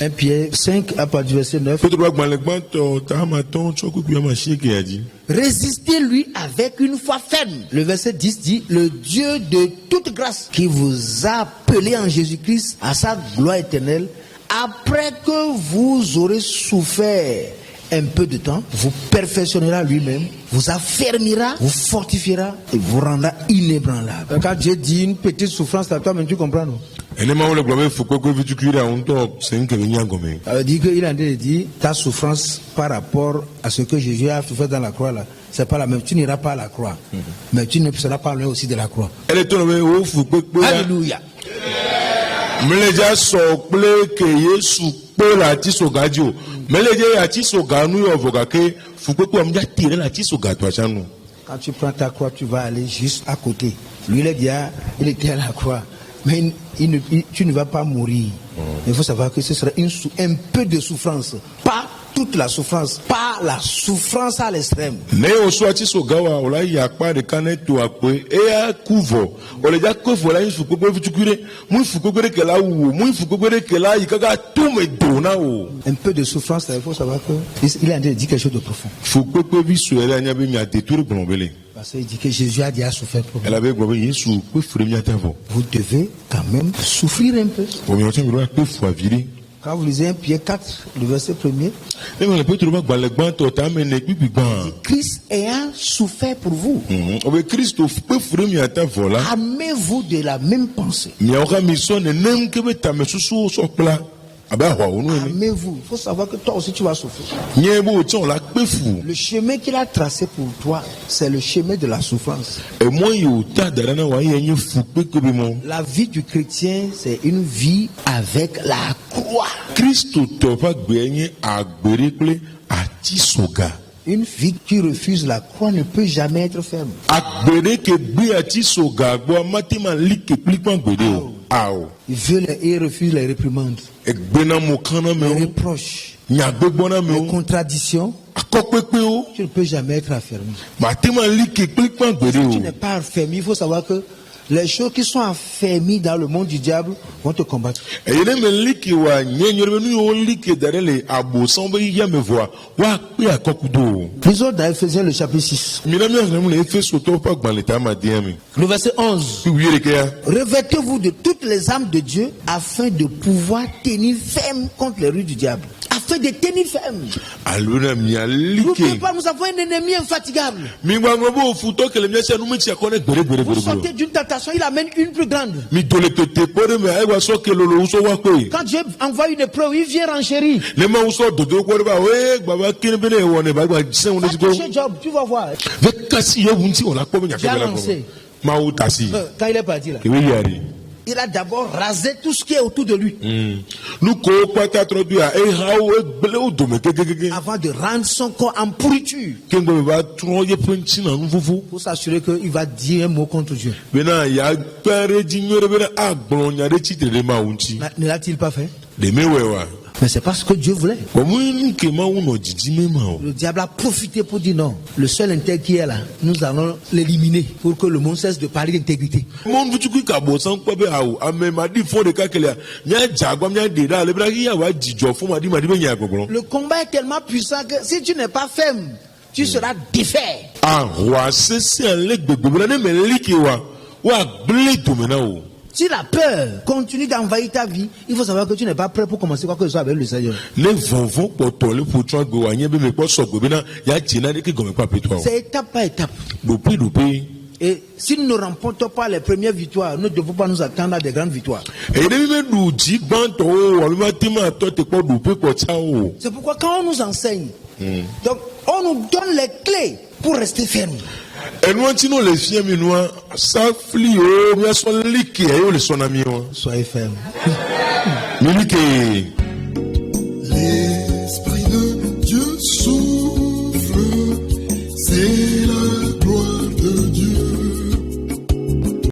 1 Pierre 5 à partir du verset 9. Résistez-lui avec une foi ferme. Le verset 10 dit, le Dieu de toute grâce qui vous a appelé en Jésus-Christ à sa gloire éternelle, après que vous aurez souffert un peu de temps, vous perfectionnera lui-même, vous affermira, vous fortifiera et vous rendra inébranlable. Quand Dieu dit une petite souffrance à toi, mais tu comprends, non? Ça veut dire qu'il a dit ta souffrance par rapport à ce que Jésus a souffert dans la croix là, c'est pas la même. Tu n'iras pas à la croix, mais tu ne seras pas loin aussi de la croix. Alléluia. Quand tu prends ta croix, tu vas aller juste à côté. Lui, il était à la croix. Mais tu ne vas pas mourir. Il faut savoir que ce sera un peu de souffrance. Pas toute la souffrance. Pas la souffrance à l'extrême. Mais au soit, il y a pas de canette ou à quoi. Et à couvre. On les a couvre là, il faut que vous tuez. Moi, il faut que là où. Moi, il faut que là, il y a tout me donne. Un peu de souffrance, il faut savoir que. Il a dit quelque chose de profond. Il faut que vous soyez là, il y a bien détruire pour l'embellir. Parce qu'il dit que Jésus a déjà souffert pour vous. Vous devez quand même souffrir un peu. Quand vous lisez 1 Pierre 4, le verset 1er, Christ ayant souffert pour vous, armez-vous de la même pensée. Armez-vous. Il faut savoir que toi aussi tu vas souffrir. Le chemin qu'il a tracé pour toi, c'est le chemin de la souffrance. La vie du chrétien, c'est une vie avec la croix. Une vie qui refuse la croix ne peut jamais être ferme. Il refuse les réprimandes, les reproches, les contradictions. Tu ne peux jamais être affermi. Si tu n'es pas affermi, il faut savoir que les choses qui sont affermies dans le monde du diable vont te combattre. Lisons dans Ephésiens le chapitre 6. Le verset 11. Revêtez-vous de toutes les armes de Dieu afin de pouvoir tenir ferme contre les ruses du diable. Afin de tenir ferme. N'oubliez pas, nous avons un ennemi infatigable. Vous sortez d'une tentation, il amène une plus grande. Quand Dieu envoie une épreuve, il vient renchérir. Job, tu vas voir. J'ai lancé. Quand il est parti là, il a d'abord rasé tout ce qui est autour de lui. Avant de rendre son corps en pourriture. Pour s'assurer qu'il va dire un mot contre Dieu. Ne l'a-t-il pas fait? Mais c'est pas ce que Dieu voulait. Le diable a profité pour dire non. Le seul intègre qui est là, nous allons l'éliminer pour que le monde cesse de parler d'intégrité. Le combat est tellement puissant que si tu n'es pas ferme, tu seras défait. Si la peur continue d'envahir ta vie, il faut savoir que tu n'es pas prêt pour commencer quoi que ce soit avec le Seigneur. C'est étape par étape. Et si nous ne remportons pas les premières victoires, nous ne devons pas nous attendre à des grandes victoires. C'est pourquoi quand on nous enseigne, donc on nous donne les clés pour rester ferme. Soyez ferme.